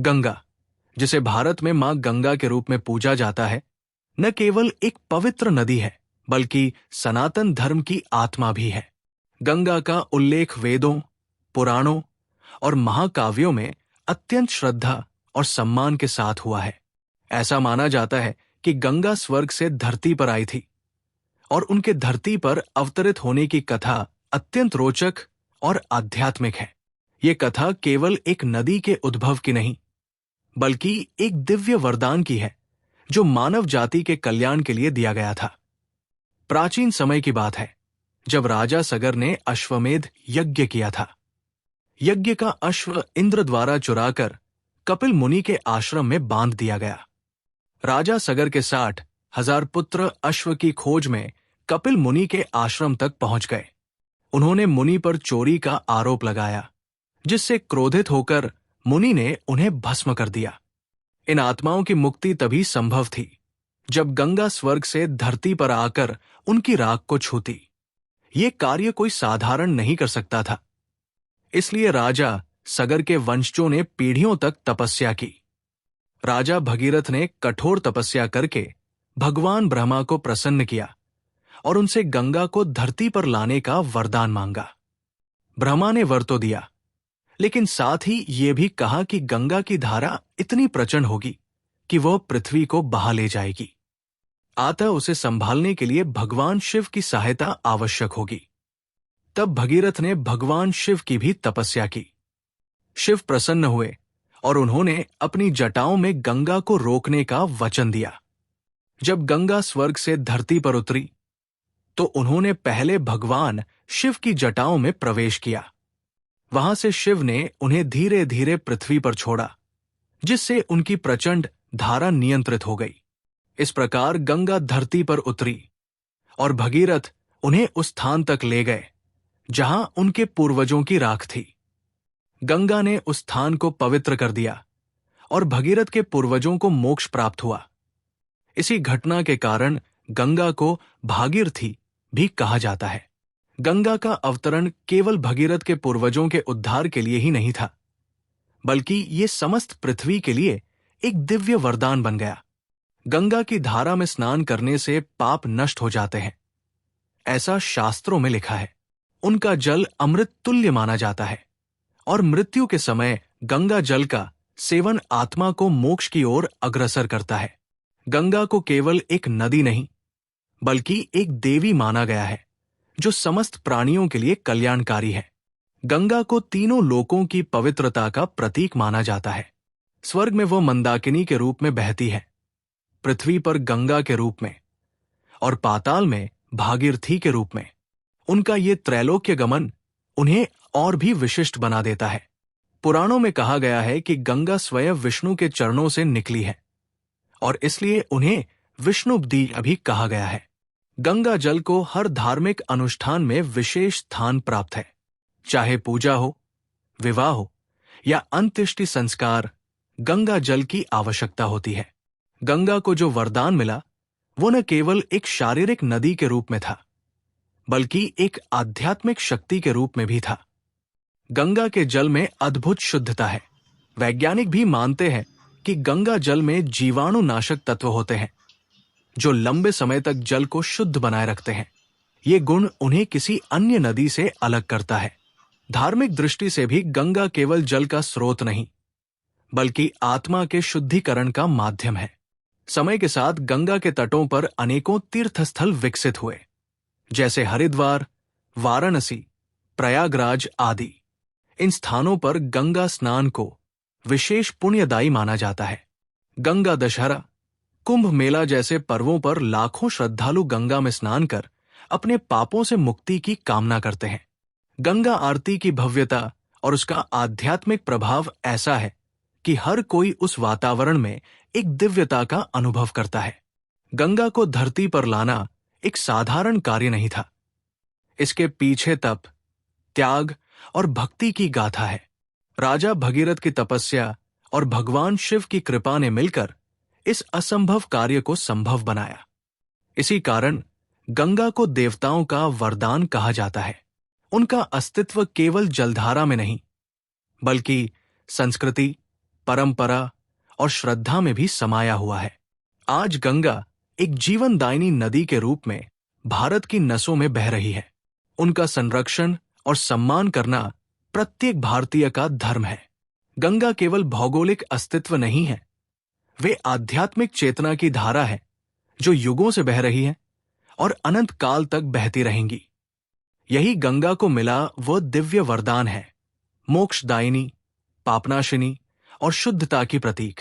गंगा, जिसे भारत में मां गंगा के रूप में पूजा जाता है, न केवल एक पवित्र नदी है बल्कि सनातन धर्म की आत्मा भी है। गंगा का उल्लेख वेदों, पुराणों और महाकाव्यों में अत्यंत श्रद्धा और सम्मान के साथ हुआ है। ऐसा माना जाता है कि गंगा स्वर्ग से धरती पर आई थी और उनके धरती पर अवतरित होने की कथा अत्यंत रोचक और आध्यात्मिक है। ये कथा केवल एक नदी के उद्भव की नहीं, बल्कि एक दिव्य वरदान की है जो मानव जाति के कल्याण के लिए दिया गया था। प्राचीन समय की बात है, जब राजा सगर ने अश्वमेध यज्ञ किया था। यज्ञ का अश्व इंद्र द्वारा चुराकर कपिल मुनि के आश्रम में बांध दिया गया। राजा सगर के 60,000 पुत्र अश्व की खोज में कपिल मुनि के आश्रम तक पहुंच गए। उन्होंने मुनि पर चोरी का आरोप लगाया, जिससे क्रोधित होकर मुनि ने उन्हें भस्म कर दिया। इन आत्माओं की मुक्ति तभी संभव थी जब गंगा स्वर्ग से धरती पर आकर उनकी राख को छूती। ये कार्य कोई साधारण नहीं कर सकता था, इसलिए राजा सगर के वंशजों ने पीढ़ियों तक तपस्या की। राजा भगीरथ ने कठोर तपस्या करके भगवान ब्रह्मा को प्रसन्न किया और उनसे गंगा को धरती पर लाने का वरदान मांगा। ब्रह्मा ने वर तो दिया, लेकिन साथ ही ये भी कहा कि गंगा की धारा इतनी प्रचंड होगी कि वह पृथ्वी को बहा ले जाएगी। अतः उसे संभालने के लिए भगवान शिव की सहायता आवश्यक होगी। तब भगीरथ ने भगवान शिव की भी तपस्या की। शिव प्रसन्न हुए और उन्होंने अपनी जटाओं में गंगा को रोकने का वचन दिया। जब गंगा स्वर्ग से धरती पर उतरी तो उन्होंने पहले भगवान शिव की जटाओं में प्रवेश किया। वहां से शिव ने उन्हें धीरे धीरे पृथ्वी पर छोड़ा, जिससे उनकी प्रचंड धारा नियंत्रित हो गई। इस प्रकार गंगा धरती पर उतरी और भगीरथ उन्हें उस स्थान तक ले गए जहां उनके पूर्वजों की राख थी। गंगा ने उस स्थान को पवित्र कर दिया और भगीरथ के पूर्वजों को मोक्ष प्राप्त हुआ। इसी घटना के कारण गंगा को भागीरथी भी कहा जाता है। गंगा का अवतरण केवल भगीरथ के पूर्वजों के उद्धार के लिए ही नहीं था, बल्कि ये समस्त पृथ्वी के लिए एक दिव्य वरदान बन गया। गंगा की धारा में स्नान करने से पाप नष्ट हो जाते हैं, ऐसा शास्त्रों में लिखा है। उनका जल अमृत तुल्य माना जाता है और मृत्यु के समय गंगा जल का सेवन आत्मा को मोक्ष की ओर अग्रसर करता है। गंगा को केवल एक नदी नहीं, बल्कि एक देवी माना गया है जो समस्त प्राणियों के लिए कल्याणकारी है। गंगा को तीनों लोकों की पवित्रता का प्रतीक माना जाता है। स्वर्ग में वह मंदाकिनी के रूप में बहती है, पृथ्वी पर गंगा के रूप में और पाताल में भागीरथी के रूप में। उनका ये त्रैलोक्य गमन उन्हें और भी विशिष्ट बना देता है। पुराणों में कहा गया है कि गंगा स्वयं विष्णु के चरणों से निकली है और इसलिए उन्हें विष्णुपदी भी कहा गया है। गंगा जल को हर धार्मिक अनुष्ठान में विशेष स्थान प्राप्त है। चाहे पूजा हो, विवाह हो या अंत्येष्टि संस्कार, गंगा जल की आवश्यकता होती है। गंगा को जो वरदान मिला वो न केवल एक शारीरिक नदी के रूप में था, बल्कि एक आध्यात्मिक शक्ति के रूप में भी था। गंगा के जल में अद्भुत शुद्धता है। वैज्ञानिक भी मानते हैं कि गंगा जल में जीवाणुनाशक तत्व होते हैं जो लंबे समय तक जल को शुद्ध बनाए रखते हैं। ये गुण उन्हें किसी अन्य नदी से अलग करता है। धार्मिक दृष्टि से भी गंगा केवल जल का स्रोत नहीं, बल्कि आत्मा के शुद्धिकरण का माध्यम है। समय के साथ गंगा के तटों पर अनेकों तीर्थस्थल विकसित हुए, जैसे हरिद्वार, वाराणसी, प्रयागराज आदि। इन स्थानों पर गंगा स्नान को विशेष पुण्यदायी माना जाता है। गंगा दशहरा, कुंभ मेला जैसे पर्वों पर लाखों श्रद्धालु गंगा में स्नान कर अपने पापों से मुक्ति की कामना करते हैं। गंगा आरती की भव्यता और उसका आध्यात्मिक प्रभाव ऐसा है कि हर कोई उस वातावरण में एक दिव्यता का अनुभव करता है। गंगा को धरती पर लाना एक साधारण कार्य नहीं था। इसके पीछे तप, त्याग और भक्ति की गाथा है। राजा भगीरथ की तपस्या और भगवान शिव की कृपा ने मिलकर इस असंभव कार्य को संभव बनाया। इसी कारण गंगा को देवताओं का वरदान कहा जाता है। उनका अस्तित्व केवल जलधारा में नहीं, बल्कि संस्कृति, परंपरा और श्रद्धा में भी समाया हुआ है। आज गंगा एक जीवनदायिनी नदी के रूप में भारत की नसों में बह रही है। उनका संरक्षण और सम्मान करना प्रत्येक भारतीय का धर्म है। गंगा केवल भौगोलिक अस्तित्व नहीं है, वे आध्यात्मिक चेतना की धारा है जो युगों से बह रही है और अनंत काल तक बहती रहेंगी। यही गंगा को मिला वह दिव्य वरदान है, मोक्षदायिनी, पापनाशिनी और शुद्धता की प्रतीक।